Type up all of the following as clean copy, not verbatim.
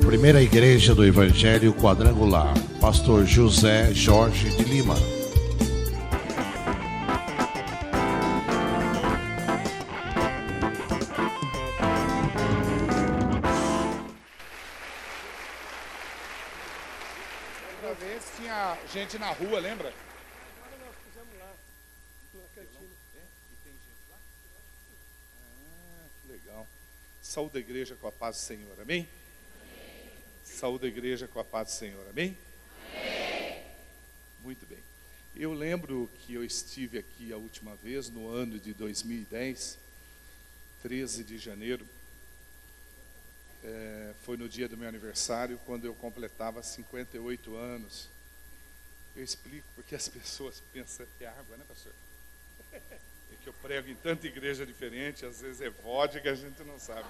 Primeira Igreja do Evangelho Quadrangular, Pastor José Jorge de Lima. Outra vez tinha gente na rua, lembra? Agora nós fizemos lá, na cantina. E tem gente lá? Que legal. Saúde a igreja com a paz do Senhor, amém? Saúde a igreja com a paz do Senhor, amém? Muito bem. Eu lembro que eu estive aqui a última vez, no ano de 2010, 13 de janeiro. Foi no dia do meu aniversário, quando eu completava 58 anos. Eu explico porque as pessoas pensam que é água, né, pastor? É que eu prego em tanta igreja diferente, às vezes é vodka, a gente não sabe.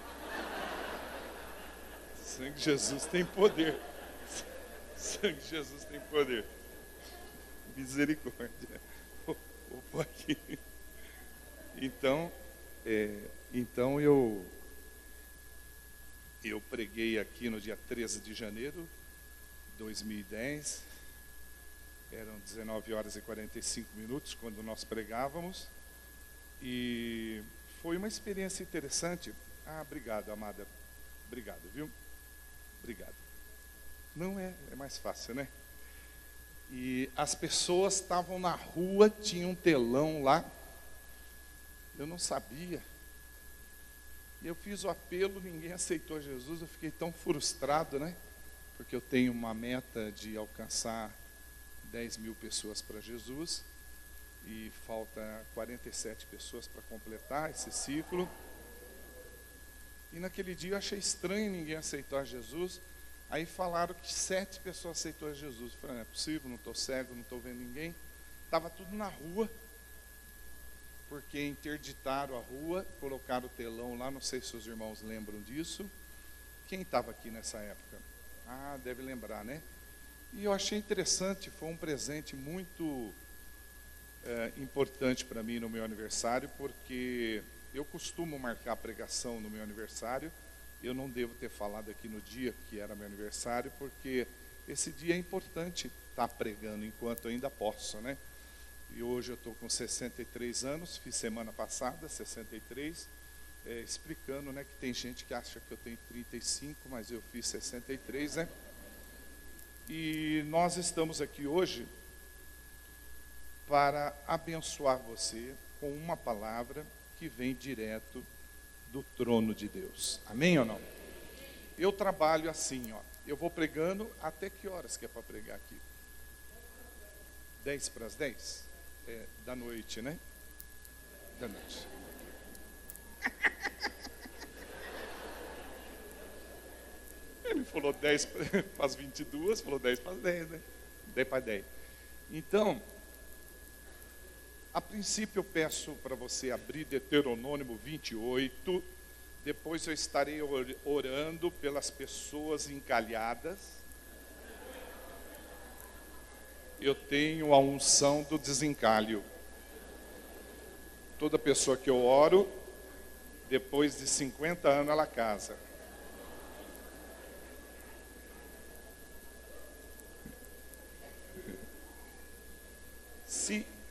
O sangue de Jesus tem poder. O sangue de Jesus tem poder. Misericórdia. Vou pôr aqui. Então eu preguei aqui no dia 13 de janeiro de 2010. Eram 19 horas e 45 minutos quando nós pregávamos. E foi uma experiência interessante. Obrigado, amada. Obrigado, viu? Obrigado. Não é mais fácil, né? E as pessoas estavam na rua, tinha um telão lá. Eu não sabia. E eu fiz o apelo, ninguém aceitou Jesus. Eu fiquei tão frustrado, né? Porque eu tenho uma meta de alcançar 10 mil pessoas para Jesus. E falta 47 pessoas para completar esse ciclo. E naquele dia eu achei estranho ninguém aceitar Jesus. Aí falaram que 7 pessoas aceitou Jesus. Eu falei, não é possível, não estou cego, não estou vendo ninguém. Estava tudo na rua, porque interditaram a rua, colocaram o telão lá, não sei se os irmãos lembram disso. Quem estava aqui nessa época? Deve lembrar, né? E eu achei interessante, foi um presente muito importante para mim no meu aniversário, porque eu costumo marcar a pregação no meu aniversário. Eu não devo ter falado aqui no dia que era meu aniversário, porque esse dia é importante estar pregando enquanto eu ainda posso, né? E hoje eu estou com 63 anos, fiz semana passada, 63, explicando, né, que tem gente que acha que eu tenho 35, mas eu fiz 63, né? E nós estamos aqui hoje para abençoar você com uma palavra que vem direto do trono de Deus. Amém ou não? Eu trabalho assim, ó. Eu vou pregando até que horas que é para pregar aqui? 10 para as 10? Da noite, né? Da noite. Ele falou 10 para as 22, falou 10 para as 10, né? 10 para 10. Então, a princípio eu peço para você abrir Deuteronômio 28, depois eu estarei orando pelas pessoas encalhadas. Eu tenho a unção do desencalho. Toda pessoa que eu oro, depois de 50 anos ela casa.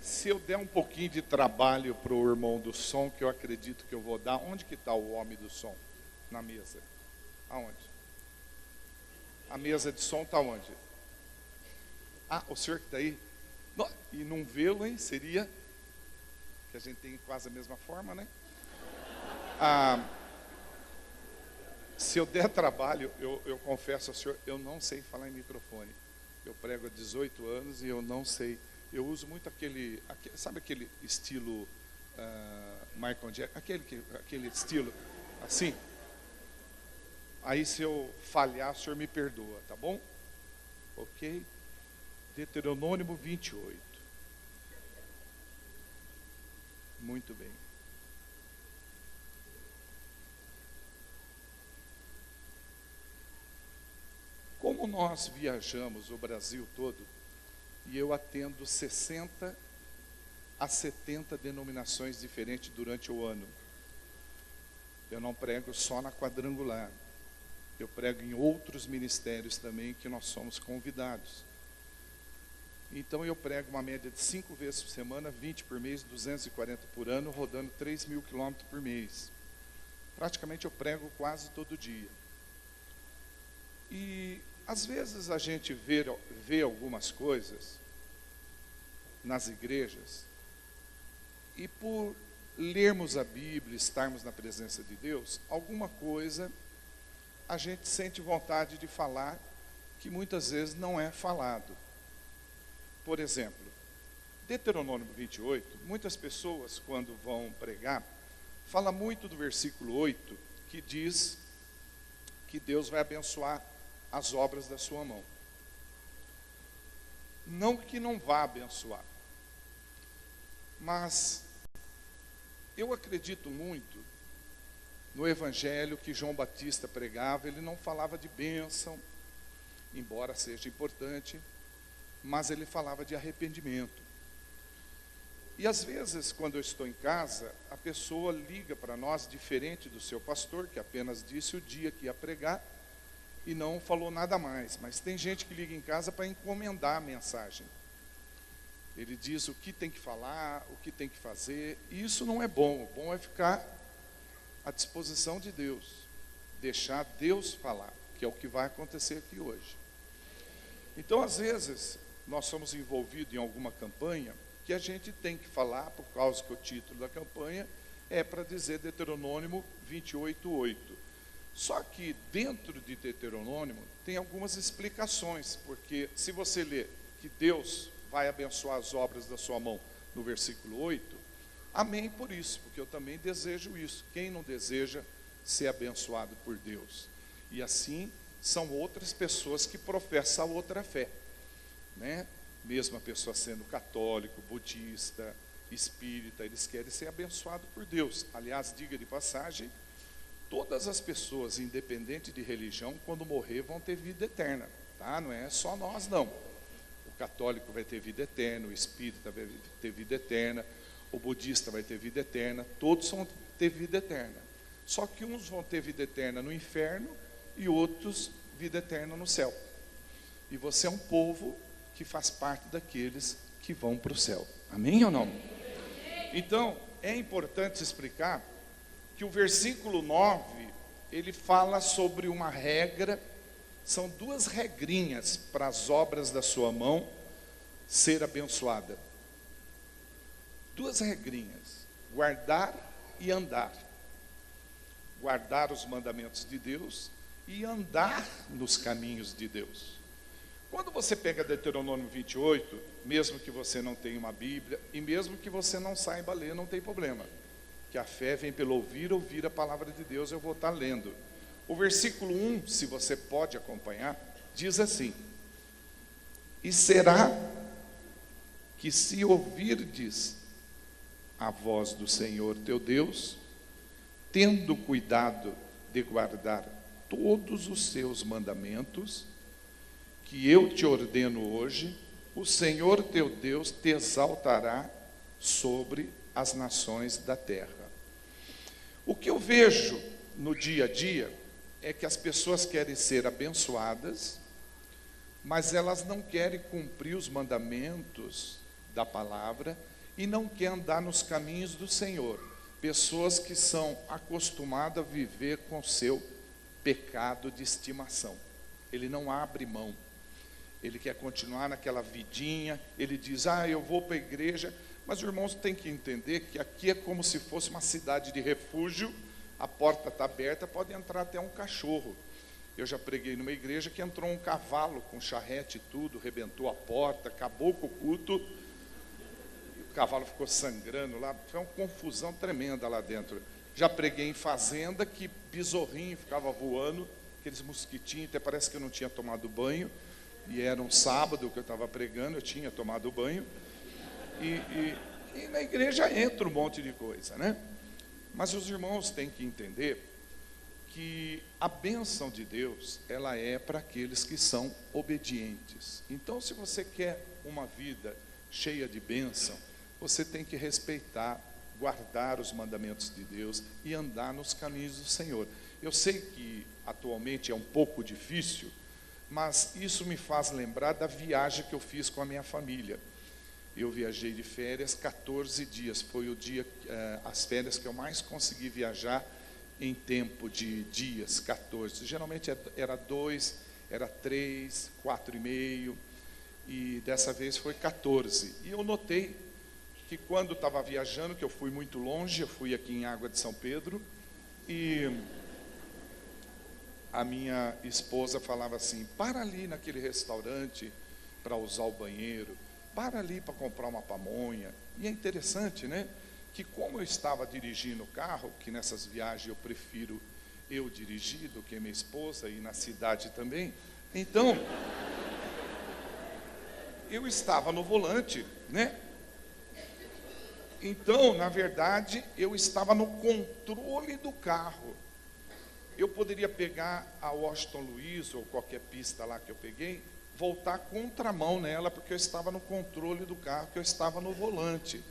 Se eu der um pouquinho de trabalho para o irmão do som, que eu acredito que eu vou dar, onde que está o homem do som? Na mesa. Aonde? A mesa de som está onde? O senhor que está aí? E não vê-lo, hein? Seria, que a gente tem quase a mesma forma, né? Se eu der trabalho, eu confesso ao senhor, eu não sei falar em microfone. Eu prego há 18 anos e eu não sei. Eu uso muito sabe aquele estilo Michael Jackson, aquele estilo assim. Aí se eu falhar, o senhor me perdoa, tá bom? Ok? Deuteronômio 28. Muito bem. Como nós viajamos o Brasil todo, e eu atendo 60 a 70 denominações diferentes durante o ano. Eu não prego só na quadrangular. eu prego em outros ministérios também que nós somos convidados. Então eu prego uma média de 5 vezes por semana, 20 por mês, 240 por ano, rodando 3.000 quilômetros por mês. Praticamente eu prego quase todo dia. E às vezes a gente vê algumas coisas nas igrejas, e por lermos a Bíblia, estarmos na presença de Deus, alguma coisa a gente sente vontade de falar que muitas vezes não é falado. Por exemplo, Deuteronômio 28, muitas pessoas quando vão pregar, fala muito do versículo 8, que diz que Deus vai abençoar as obras da sua mão. Não que não vá abençoar, mas eu acredito muito no evangelho que João Batista pregava. Ele não falava de bênção, embora seja importante, mas ele falava de arrependimento. E às vezes, quando eu estou em casa, a pessoa liga para nós, diferente do seu pastor, que apenas disse o dia que ia pregar e não falou nada mais. Mas tem gente que liga em casa para encomendar a mensagem. Ele diz o que tem que falar, o que tem que fazer, e isso não é bom. O bom é ficar à disposição de Deus, deixar Deus falar, que é o que vai acontecer aqui hoje. Então, às vezes, nós somos envolvidos em alguma campanha que a gente tem que falar, por causa que o título da campanha é para dizer Deuteronômio 28:8. Só que dentro de Deuteronômio tem algumas explicações, porque se você ler que Deus vai abençoar as obras da sua mão no versículo 8, amém por isso, porque eu também desejo isso. Quem não deseja ser abençoado por Deus? E assim são outras pessoas que professam outra fé, né? Mesmo a pessoa sendo católico, budista, espírita, eles querem ser abençoados por Deus. Aliás, diga de passagem, todas as pessoas, independente de religião, quando morrer vão ter vida eterna, tá? Não é só nós não. O católico vai ter vida eterna, o espírita vai ter vida eterna, o budista vai ter vida eterna, todos vão ter vida eterna. Só que uns vão ter vida eterna no inferno e outros vida eterna no céu. E você é um povo que faz parte daqueles que vão para o céu. Amém ou não? Então, é importante explicar que o versículo 9, ele fala sobre uma regra, são 2 regrinhas para as obras da sua mão ser abençoada. 2 regrinhas: guardar e andar. Guardar os mandamentos de Deus e andar nos caminhos de Deus. Quando você pega Deuteronômio 28, mesmo que você não tenha uma Bíblia, e mesmo que você não saiba ler, não tem problema, que a fé vem pelo ouvir a palavra de Deus. Eu vou estar lendo. O versículo 1, se você pode acompanhar, diz assim: e será que se ouvirdes a voz do Senhor teu Deus, tendo cuidado de guardar todos os seus mandamentos, que eu te ordeno hoje, o Senhor teu Deus te exaltará sobre as nações da terra. O que eu vejo no dia a dia é que as pessoas querem ser abençoadas, mas elas não querem cumprir os mandamentos da palavra e não querem andar nos caminhos do Senhor. Pessoas que são acostumadas a viver com seu pecado de estimação. Ele não abre mão. Ele quer continuar naquela vidinha. Ele diz, eu vou para a igreja. Mas os irmãos têm que entender que aqui é como se fosse uma cidade de refúgio. A porta está aberta, pode entrar até um cachorro. Eu já preguei numa igreja que entrou um cavalo com charrete e tudo, rebentou a porta, acabou com o culto. O cavalo ficou sangrando lá, foi uma confusão tremenda lá dentro. Já preguei em fazenda que besorrinho ficava voando, aqueles mosquitinhos, até parece que eu não tinha tomado banho, e era um sábado que eu estava pregando, eu tinha tomado banho, e na igreja entra um monte de coisa, né? Mas os irmãos têm que entender que a bênção de Deus, ela é para aqueles que são obedientes. Então, se você quer uma vida cheia de bênção, você tem que respeitar, guardar os mandamentos de Deus e andar nos caminhos do Senhor. Eu sei que atualmente é um pouco difícil, mas isso me faz lembrar da viagem que eu fiz com a minha família. Eu viajei de férias 14 dias, foi o dia, as férias que eu mais consegui viajar em tempo de dias, 14. Geralmente era 2, era 3, 4,5, e dessa vez foi 14. E eu notei que quando estava viajando, que eu fui muito longe, eu fui aqui em Água de São Pedro, e a minha esposa falava assim: para ali naquele restaurante para usar o banheiro, para ali para comprar uma pamonha. E é interessante, né? Que como eu estava dirigindo o carro, que nessas viagens eu prefiro eu dirigir do que minha esposa, e na cidade também, então, eu estava no volante, né? Então, na verdade, eu estava no controle do carro. Eu poderia pegar a Washington Luiz, ou qualquer pista lá que eu peguei, voltar contramão nela, porque eu estava no controle do carro, que eu estava no volante.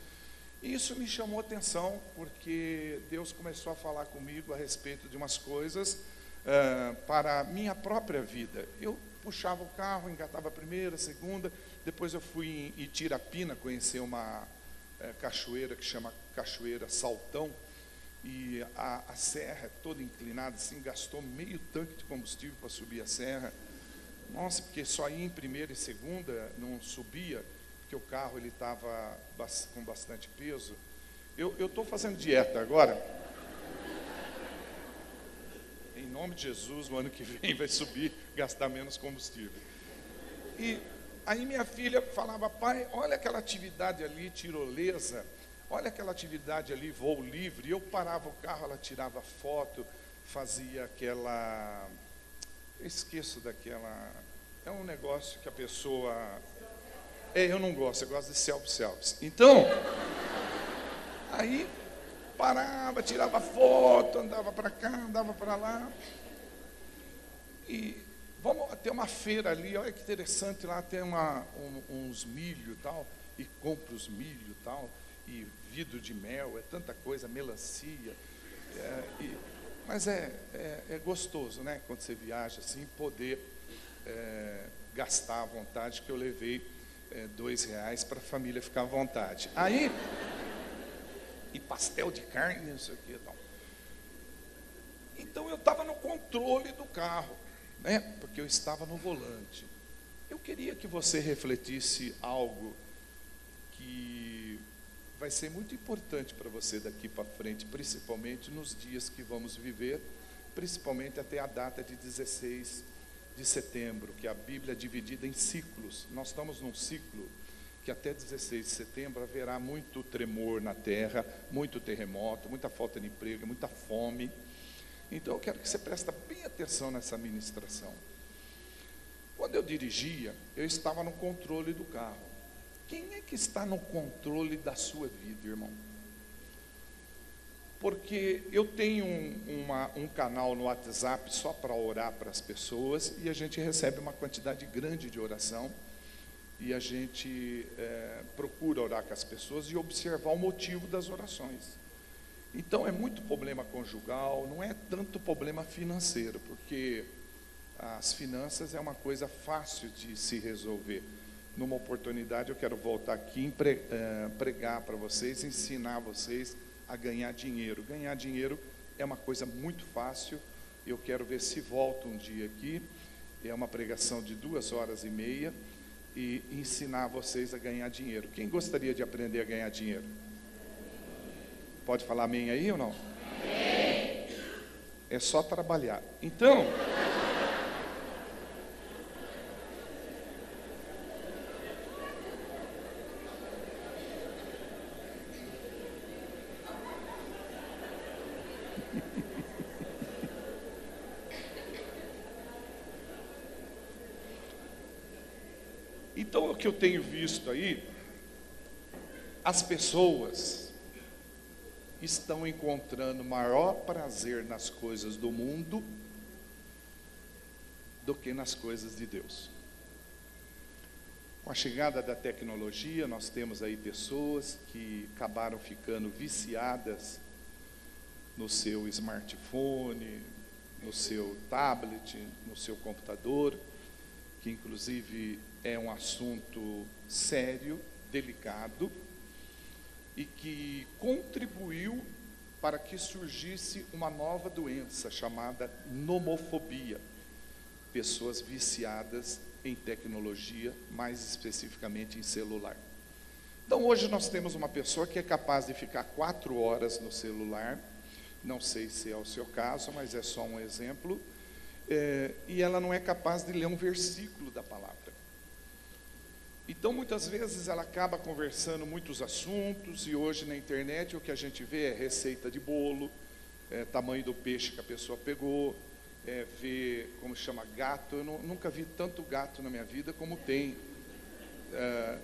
E isso me chamou a atenção, porque Deus começou a falar comigo a respeito de umas coisas para a minha própria vida. Eu puxava o carro, engatava a primeira, a segunda, depois eu fui em Itirapina conhecer uma cachoeira que chama Cachoeira Saltão, e a serra é toda inclinada, assim, gastou meio tanque de combustível para subir a serra. Nossa, porque só ia em primeira e segunda, não subia, porque o carro ele estava com bastante peso. Eu estou fazendo dieta agora. Em nome de Jesus, no ano que vem vai subir, gastar menos combustível. E aí minha filha falava: pai, olha aquela atividade ali, tirolesa, olha aquela atividade ali, voo livre. E eu parava o carro, ela tirava foto, fazia aquela... Eu esqueço daquela... É um negócio que a pessoa... eu não gosto, eu gosto de self-service. Então, aí parava, tirava foto, andava para cá, andava para lá. E vamos ter uma feira ali, olha que interessante, lá tem uns milho e tal, e compra os milho e tal, e vidro de mel, é tanta coisa, melancia. Mas é gostoso, né? Quando você viaja assim, poder gastar à vontade, que eu levei R$2 para a família ficar à vontade. Aí, e pastel de carne, não sei o que e tal. Então eu estava no controle do carro, né? Porque eu estava no volante. Eu queria que você refletisse algo que vai ser muito importante para você daqui para frente, principalmente nos dias que vamos viver, principalmente até a data de 16 de setembro, que a Bíblia é dividida em ciclos. Nós estamos num ciclo que até 16 de setembro haverá muito tremor na terra, muito terremoto, muita falta de emprego, muita fome. Então eu quero que você preste bem atenção nessa ministração. Quando eu dirigia, eu estava no controle do carro. Quem é que está no controle da sua vida, irmão? Porque eu tenho um canal no WhatsApp só para orar para as pessoas, e a gente recebe uma quantidade grande de oração, e a gente procura orar com as pessoas e observar o motivo das orações. Então é muito problema conjugal, não é tanto problema financeiro, porque as finanças é uma coisa fácil de se resolver. Numa oportunidade eu quero voltar aqui e pregar para vocês, ensinar vocês a ganhar dinheiro. Ganhar dinheiro é uma coisa muito fácil. Eu quero ver se volto um dia aqui, é uma pregação de 2h30, e ensinar vocês a ganhar dinheiro. Quem gostaria de aprender a ganhar dinheiro? Pode falar amém aí ou não? Amém. É só trabalhar. Então, então o que eu tenho visto aí, as pessoas estão encontrando maior prazer nas coisas do mundo do que nas coisas de Deus. Com a chegada da tecnologia, nós temos aí pessoas que acabaram ficando viciadas no seu smartphone, no seu tablet, no seu computador, que inclusive é um assunto sério, delicado, e que contribuiu para que surgisse uma nova doença chamada nomofobia. Pessoas viciadas em tecnologia, mais especificamente em celular. Então hoje nós temos uma pessoa que é capaz de ficar 4 horas no celular, não sei se é o seu caso, mas é só um exemplo, e ela não é capaz de ler um versículo da palavra. Então muitas vezes ela acaba conversando muitos assuntos, e hoje na internet o que a gente vê é receita de bolo, tamanho do peixe que a pessoa pegou, ver como chama gato. Eu nunca vi tanto gato na minha vida como tem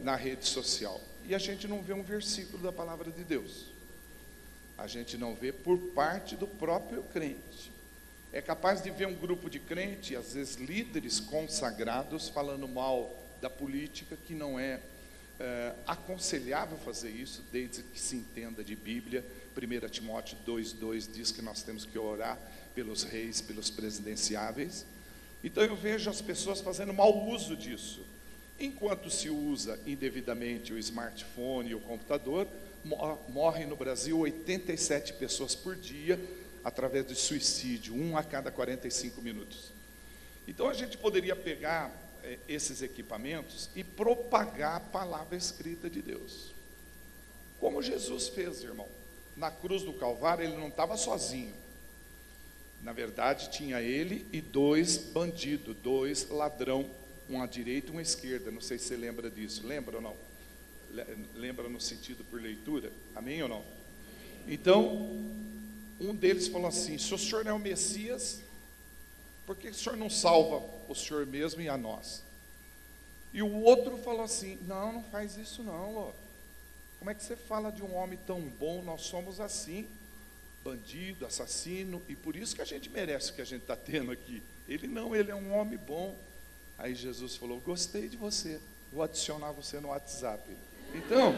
na rede social. E a gente não vê um versículo da palavra de Deus. A gente não vê por parte do próprio crente. É capaz de ver um grupo de crente, às vezes líderes consagrados, falando mal da política, que não é aconselhável fazer isso, desde que se entenda de Bíblia. 1 Timóteo 2,2 diz que nós temos que orar pelos reis, pelos presidenciáveis. Então eu vejo as pessoas fazendo mau uso disso. Enquanto se usa indevidamente o smartphone e o computador, morrem no Brasil 87 pessoas por dia através de suicídio, 1 a cada 45 minutos. Então a gente poderia pegar esses equipamentos e propagar a palavra escrita de Deus, como Jesus fez, irmão. Na cruz do Calvário ele não estava sozinho. Na verdade tinha ele e 2 bandidos, 2 ladrão, um à direita e um à esquerda. Não sei se você lembra disso. Lembra ou não? Lembra no sentido por leitura? Amém ou não? Então, um deles falou assim: se o senhor não é o Messias, por que o senhor não salva o senhor mesmo e a nós? E o outro falou assim: não faz isso não, ó. Como é que você fala de um homem tão bom? Nós somos assim, bandido, assassino, e por isso que a gente merece o que a gente está tendo aqui. Ele não, ele é um homem bom. Aí Jesus falou: gostei de você, vou adicionar você no WhatsApp. Então,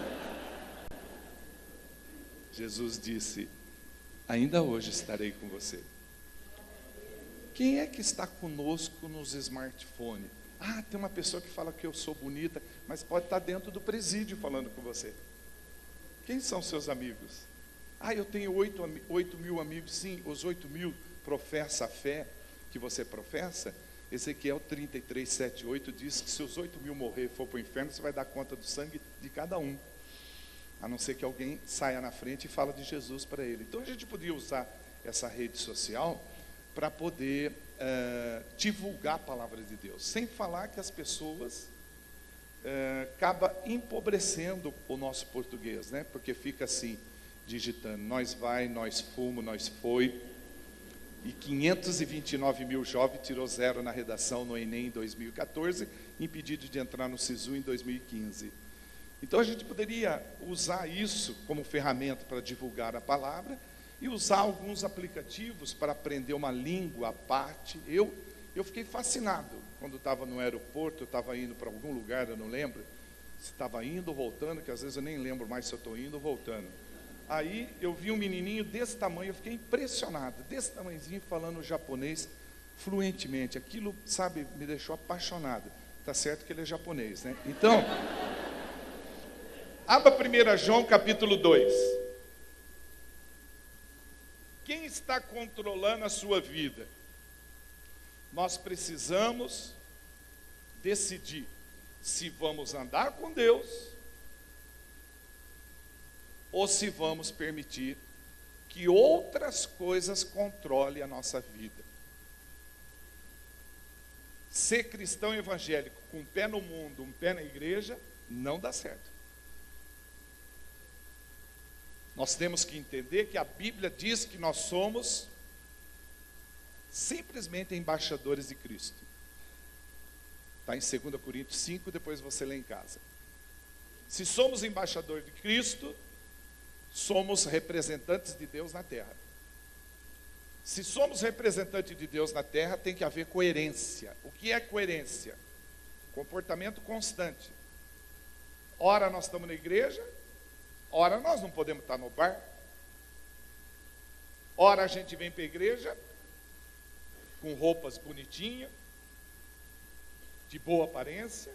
Jesus disse: ainda hoje estarei com você. Quem é que está conosco nos smartphones? Ah, tem uma pessoa que fala que eu sou bonita, mas pode estar dentro do presídio falando com você. Quem são seus amigos? Ah, eu tenho 8 mil amigos. Sim, os 8 mil professam a fé que você professa. Ezequiel 33, 7, 8 diz que se os 8 mil morrer e for para o inferno, você vai dar conta do sangue de cada um, a não ser que alguém saia na frente e fala de Jesus para ele. Então a gente podia usar essa rede social para poder divulgar a palavra de Deus, sem falar que as pessoas acaba empobrecendo o nosso português, né? Porque fica assim, digitando: nós vai, nós fumo, nós foi. E 529 mil jovens tirou 0 na redação no Enem em 2014, impedido de entrar no SISU em 2015. Então a gente poderia usar isso como ferramenta para divulgar a palavra e usar alguns aplicativos para aprender uma língua à parte. Eu fiquei fascinado quando estava no aeroporto. Eu estava indo para algum lugar, eu não lembro se estava indo ou voltando, que às vezes eu nem lembro mais se eu estou indo ou voltando. Aí eu vi um menininho desse tamanho, eu fiquei impressionado, desse tamanhozinho, falando japonês fluentemente. Aquilo, sabe, me deixou apaixonado. Está certo que ele é japonês, né? Então, abra 1 João capítulo 2. Quem está controlando a sua vida? Nós precisamos decidir se vamos andar com Deus ou se vamos permitir que outras coisas controlem a nossa vida. Ser cristão evangélico com um pé no mundo, um pé na igreja, não dá certo. Nós temos que entender que a Bíblia diz que nós somos simplesmente embaixadores de Cristo. Está em 2 Coríntios 5, depois você lê em casa. Se somos embaixadores de Cristo, somos representantes de Deus na terra. Se somos representantes de Deus na terra, tem que haver coerência. O que é coerência? Comportamento constante. Ora nós estamos na igreja, ora nós não podemos estar no bar. Ora a gente vem para a igreja, com roupas bonitinhas, de boa aparência,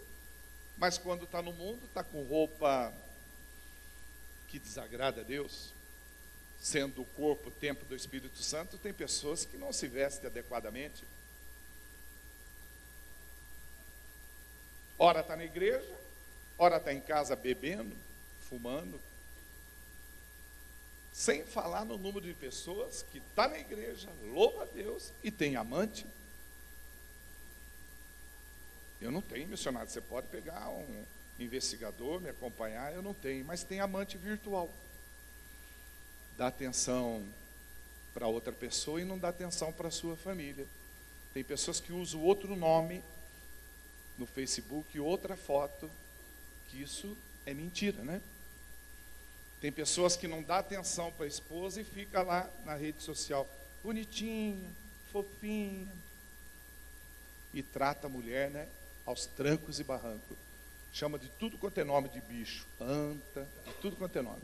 mas quando está no mundo, está com roupa que desagrada a Deus. Sendo o corpo o templo do Espírito Santo, tem pessoas que não se vestem adequadamente. Ora está na igreja, ora está em casa bebendo, fumando. Sem falar no número de pessoas que está na igreja, louva a Deus e tem amante. Eu não tenho, missionário. Você pode pegar um investigador, me acompanhar, eu não tenho, mas tem amante virtual. Dá atenção para outra pessoa e não dá atenção para a sua família. Tem pessoas que usam outro nome no Facebook, outra foto, que isso é mentira, né? Tem pessoas que não dá atenção para a esposa e fica lá na rede social, bonitinha, fofinha, e trata a mulher, né, aos trancos e barrancos. Chama de tudo quanto é nome de bicho, anta, de tudo quanto é nome.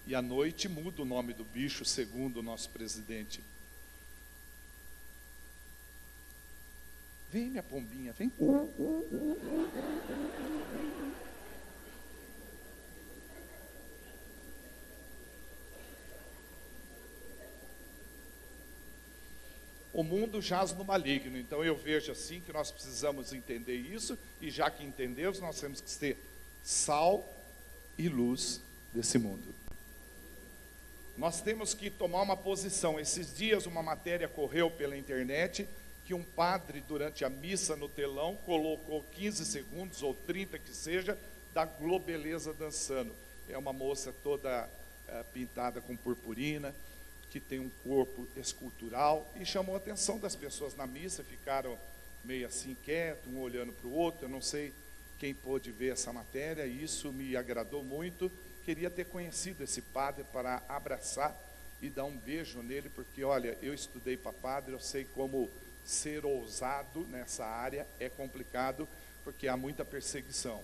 E à noite muda o nome do bicho, segundo o nosso presidente. Vem, minha pombinha, vem. O mundo jaz no maligno, então eu vejo assim que nós precisamos entender isso, e já que entendemos, nós temos que ser sal e luz desse mundo. Nós temos que tomar uma posição. Esses dias uma matéria correu pela internet, que um padre durante a missa no telão colocou 15 segundos, ou 30 que seja, da Globeleza dançando. É uma moça toda pintada com purpurina, que tem um corpo escultural, e chamou a atenção das pessoas na missa, ficaram meio assim quietos, um olhando para o outro. Eu não sei quem pôde ver essa matéria, e isso me agradou muito. Queria ter conhecido esse padre para abraçar e dar um beijo nele, porque olha, eu estudei para padre, eu sei como ser ousado nessa área é complicado, porque há muita perseguição.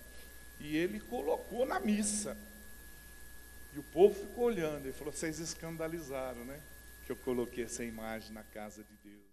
E ele colocou na missa, e o povo ficou olhando. Ele falou: vocês escandalizaram, né, que eu coloquei essa imagem na casa de Deus.